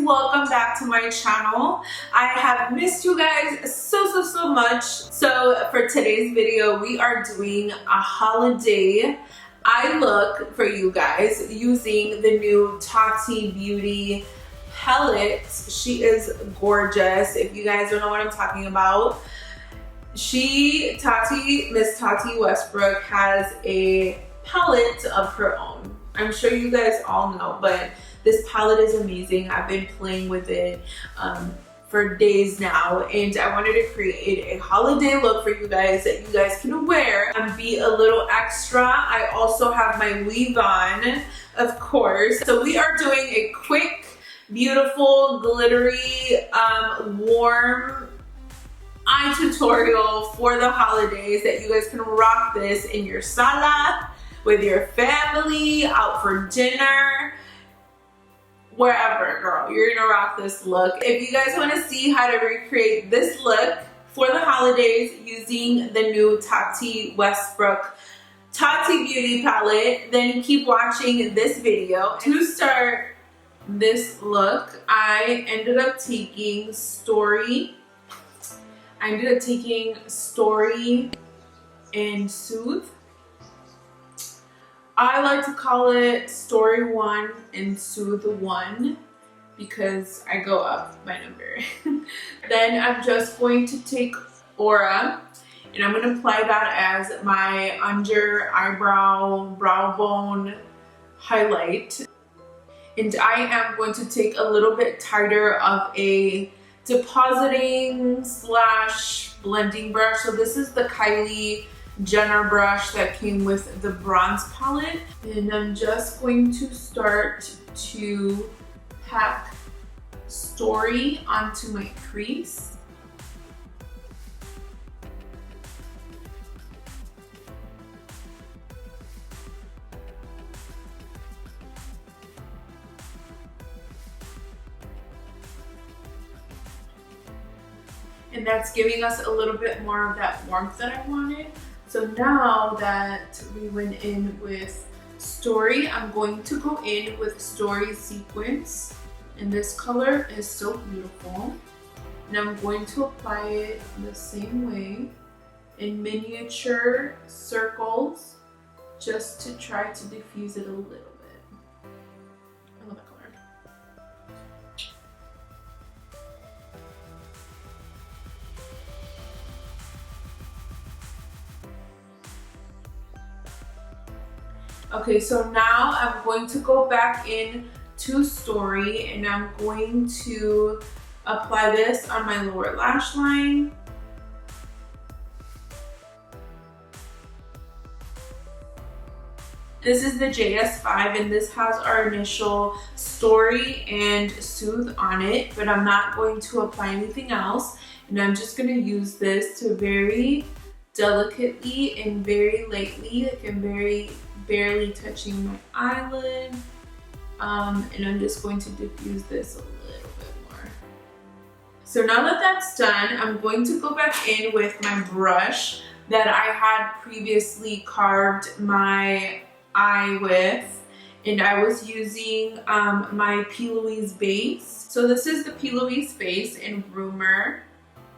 welcome back to my channel. I have missed you guys so much. So for today's video, we are doing a holiday eye look for you guys using the new Tati Beauty palette. She is gorgeous. If you guys don't know what I'm talking about, Miss Tati Westbrook has a palette of her own. I'm sure you guys all know, but this palette is amazing. I've been playing with it for days now, and I wanted to create a holiday look for you guys that you guys can wear and be a little extra. I also have my weave on, of course. So we are doing a quick, beautiful, glittery, warm eye tutorial for the holidays that you guys can rock this in your sala, with your family, out for dinner, wherever, girl. You're gonna rock this look. If you guys wanna see how to recreate this look for the holidays using the new Tati Westbrook Tati Beauty palette, then keep watching this video. To start this look, I ended up taking Story and Soothe. I like to call it Story 1 and Soothe 1 because I go up by number. Then I'm just going to take Aura and I'm going to apply that as my under eyebrow, brow bone highlight. And I am going to take a little bit tighter of a depositing / blending brush. So this is the Kylie Jenner brush that came with the bronze palette, and I'm just going to start to pack Story onto my crease. And that's giving us a little bit more of that warmth that I wanted. So now that we went in with Story, I'm going to go in with Story Sequence. And this color is so beautiful. And I'm going to apply it the same way in miniature circles just to try to diffuse it a little bit. I love that color. Okay, so now I'm going to go back in to Story and I'm going to apply this on my lower lash line. This is the JS5 and this has our initial Story and Soothe on it, but I'm not going to apply anything else. And I'm just going to use this to very delicately and very lightly, like I'm barely touching my eyelid, and I'm just going to diffuse this a little bit more. So now that that's done, I'm going to go back in with my brush that I had previously carved my eye with, and I was using my P.LOUISE base. So this is the P.LOUISE base in Rumor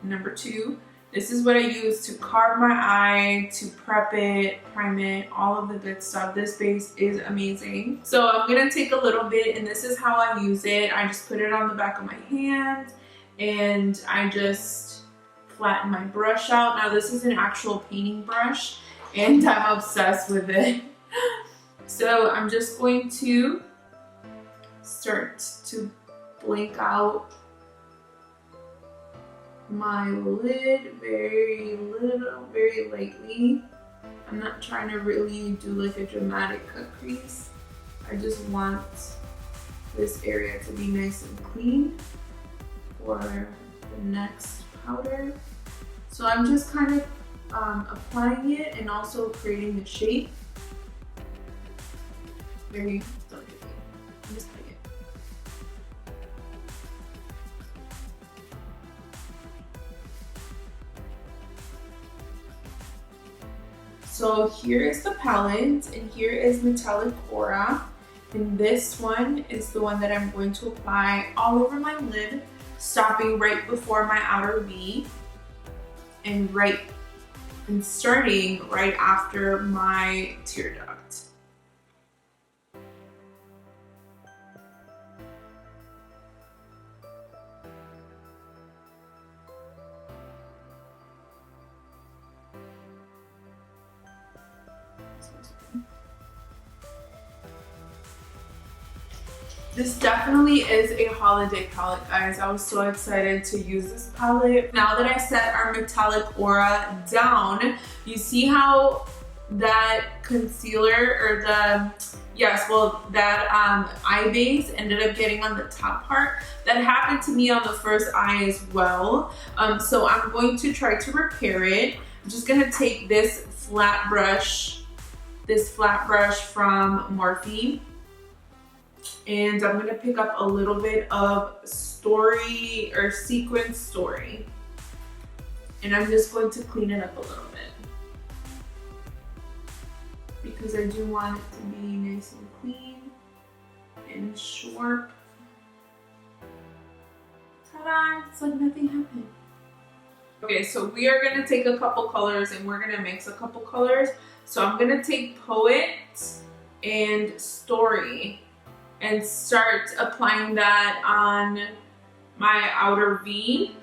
number 2. This is what I use to carve my eye, to prep it, prime it, all of the good stuff. This base is amazing. So I'm gonna take a little bit, and this is how I use it. I just put it on the back of my hand, and I just flatten my brush out. Now this is an actual painting brush, and I'm obsessed with it. So I'm just going to start to blink out my lid very lightly. I'm not trying to really do like a dramatic cut crease. I just want this area to be nice and clean for the next powder. So I'm just kind of applying it and also creating the shape very delicately. I'm just putting it. So here is the palette, and here is Metallic Aura. And this one is the one that I'm going to apply all over my lid, stopping right before my outer V and starting right after my tear duct. This definitely is a holiday palette, guys. I was so excited to use this palette. Now that I set our metallic aura down, you see how that concealer or that eye base ended up getting on the top part? That happened to me on the first eye as well. So I'm going to try to repair it. I'm just gonna take this flat brush from Morphe, and I'm gonna pick up a little bit of story or sequence story, and I'm just going to clean it up a little bit because I do want it to be nice and clean and sharp. Ta-da! It's like nothing happened. Okay, so we are gonna take a couple colors and we're gonna mix a couple colors. So I'm gonna take Poet and Story and start applying that on my outer V.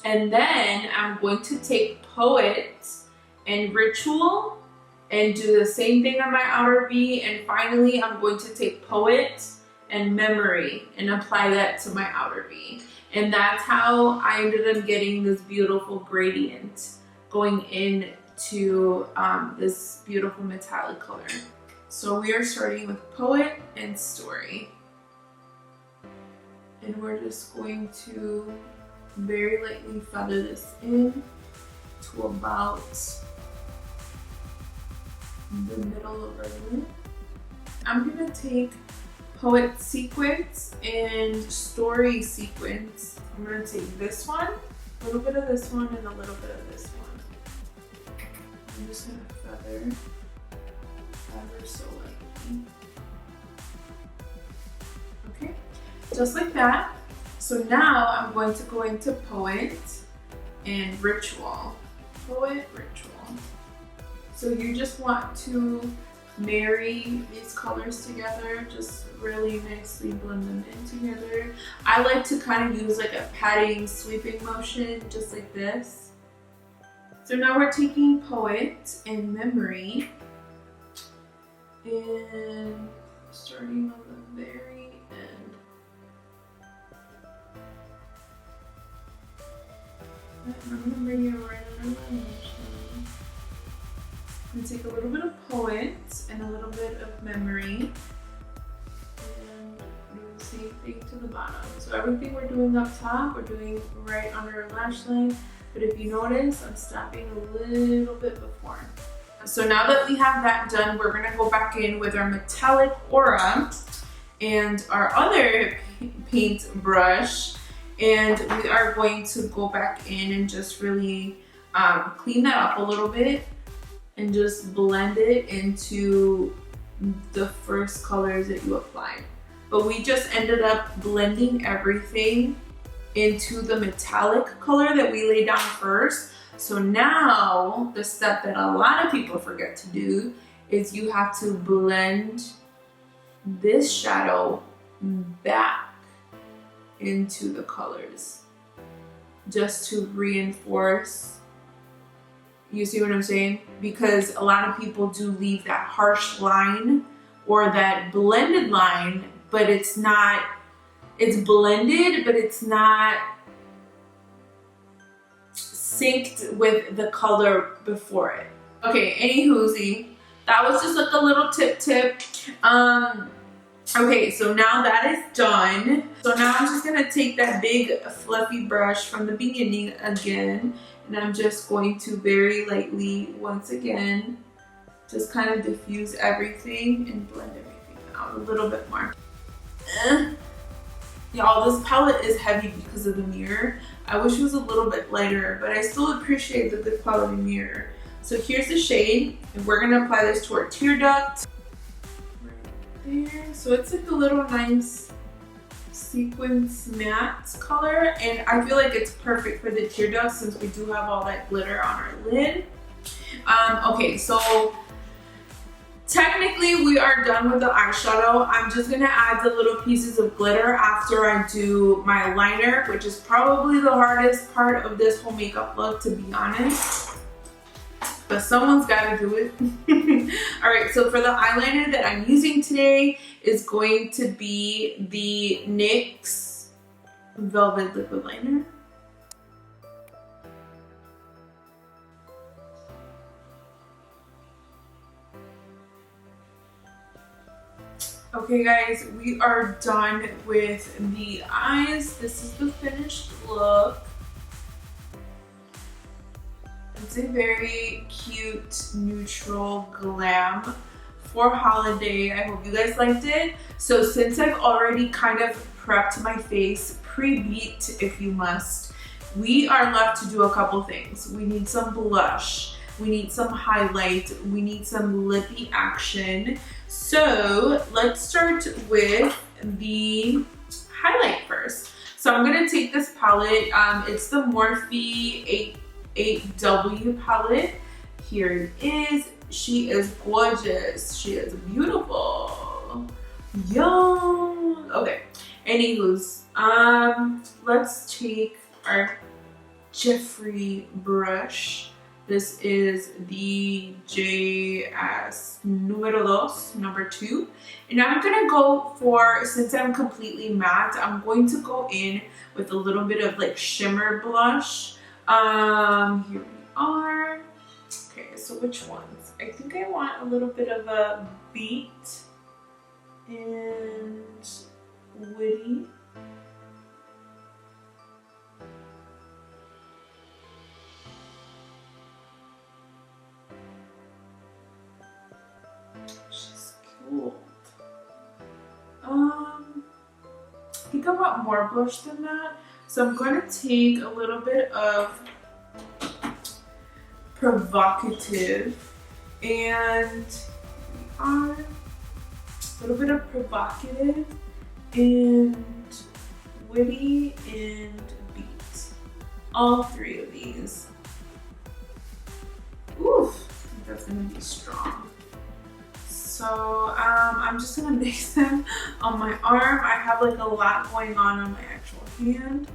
And then I'm going to take Poet and Ritual and do the same thing on my outer V. And finally, I'm going to take Poet and Memory and apply that to my outer V. And that's how I ended up getting this beautiful gradient going into this beautiful metallic color. So we are starting with Poet and Story. And we're just going to very lightly feather this in to about the middle of our lid. I'm gonna take Poet sequence and Story sequence. I'm gonna take this one, a little bit of this one, and a little bit of this one. I'm just gonna feather ever so lightly. Okay, just like that. So now I'm going to go into Poet and Ritual. Poet, Ritual. So you just want to marry these colors together, just really nicely blend them in together. I like to kind of use like a patting, sweeping motion, just like this. So now we're taking Poet and Memory and starting on the very end. I'm gonna bring it right under my motion. I'm gonna take a little bit of Poet and a little bit of Memory and do the same thing to the bottom. So everything we're doing up top, we're doing right under our lash line. But if you notice, I'm stopping a little bit before. So now that we have that done, we're gonna go back in with our metallic aura and our other paint brush, and we are going to go back in and just really clean that up a little bit and just blend it into the first colors that you applied. But we just ended up blending everything into the metallic color that we laid down first. So now the step that a lot of people forget to do is you have to blend this shadow back into the colors just to reinforce. You see what I'm saying? Because a lot of people do leave that harsh line or that blended line, but it's not, it's blended, but it's not synced with the color before it. Okay, anywhoosie, that was just like a little tip. Okay, so now that is done. So now I'm just gonna take that big fluffy brush from the beginning again, and I'm just going to very lightly, once again, just kind of diffuse everything and blend everything out a little bit more. Y'all, this palette is heavy because of the mirror. I wish it was a little bit lighter, but I still appreciate the good quality mirror. So here's the shade, and we're gonna apply this to our tear duct. Right there. So it's like a little nice sequence matte color, and I feel like it's perfect for the tear ducts since we do have all that glitter on our lid. Okay, so technically we are done with the eyeshadow. I'm just gonna add the little pieces of glitter after I do my liner, which is probably the hardest part of this whole makeup look, to be honest. But someone's gotta do it. All right, so for the eyeliner that I'm using today is going to be the NYX Velvet Liquid Liner. Okay guys, we are done with the eyes. This is the finished look. It's a very cute, neutral glam for holiday. I hope you guys liked it. So since I've already kind of prepped my face, pre-beat if you must, we are left to do a couple things. We need some blush, we need some highlight, we need some lippy action. So let's start with the highlight first. So I'm gonna take this palette. It's the Morphe 8W palette. Here it is. She is gorgeous. She is beautiful. Yum. Okay. Anywho's, let's take our Jeffree brush. This is the JS number 2. And I'm gonna go for, since I'm completely matte, I'm going to go in with a little bit of like shimmer blush. Here we are. Okay, so which ones? I think I want a little bit of a beat and witty. She's cool. I think I want more blush than that. So I'm going to take a little bit of provocative and a little bit of provocative and witty and beat. All three of these. Oof, I think that's gonna be strong. So I'm just gonna mix them on my arm. I have like a lot going on my actual hand.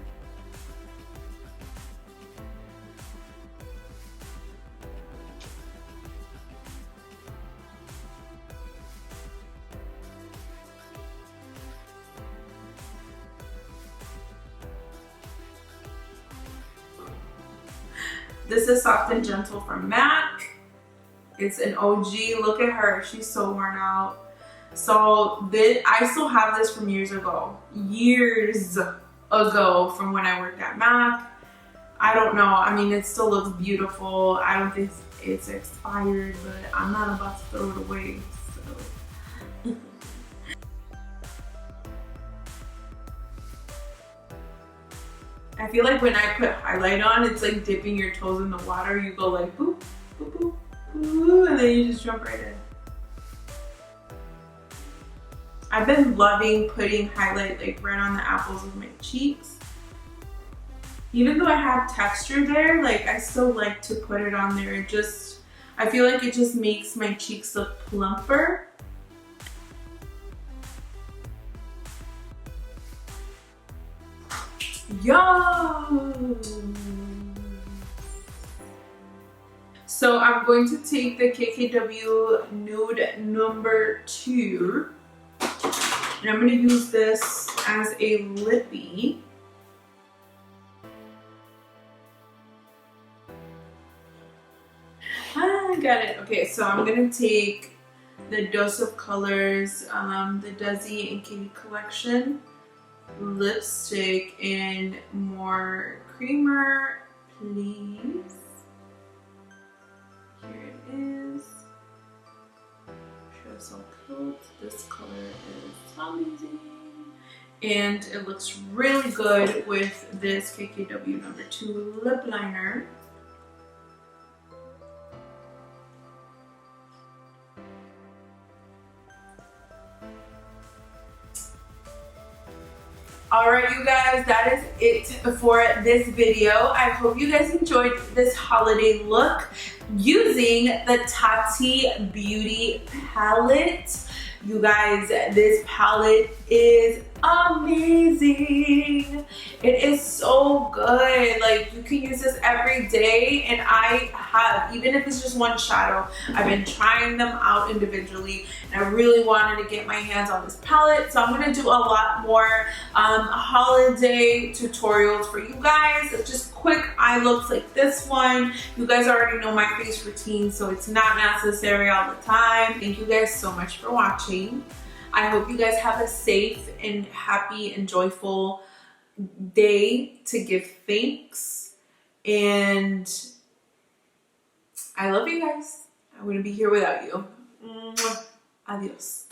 This is Soft and Gentle from MAC. It's an OG. Look at her. She's so worn out. So I still have this from years ago. Years ago from when I worked at MAC. I don't know. I mean, it still looks beautiful. I don't think it's expired, but I'm not about to throw it away. So. I feel like when I put highlight on, it's like dipping your toes in the water. You go like boop, boop, boop, boop, and then you just jump right in. I've been loving putting highlight like right on the apples of my cheeks. Even though I have texture there, like I still like to put it on there. It just, I feel like it just makes my cheeks look plumper. Yo! So I'm going to take the KKW Nude number 2, and I'm going to use this as a lippy. I got it. Okay, so I'm going to take the Dose of Colors, the Desi and Katie collection lipstick in More Creamer, please. Here it is. Show so cool. This color is amazing. And it looks really good with this KKW number 2 lip liner. Alright you guys, that is it for this video. I hope you guys enjoyed this holiday look using the Tati Beauty palette. You guys, this palette is amazing. It is so good. Like, you can use this every day, and I have, even if it's just one shadow, I've been trying them out individually, and I really wanted to get my hands on this palette. So I'm gonna do a lot more holiday tutorials for you guys. It's just quick eye looks like this one. You guys already know my face routine, so it's not necessary all the time. Thank you guys so much for watching. I hope you guys have a safe and happy and joyful day to give thanks. And I love you guys. I wouldn't be here without you. Adios.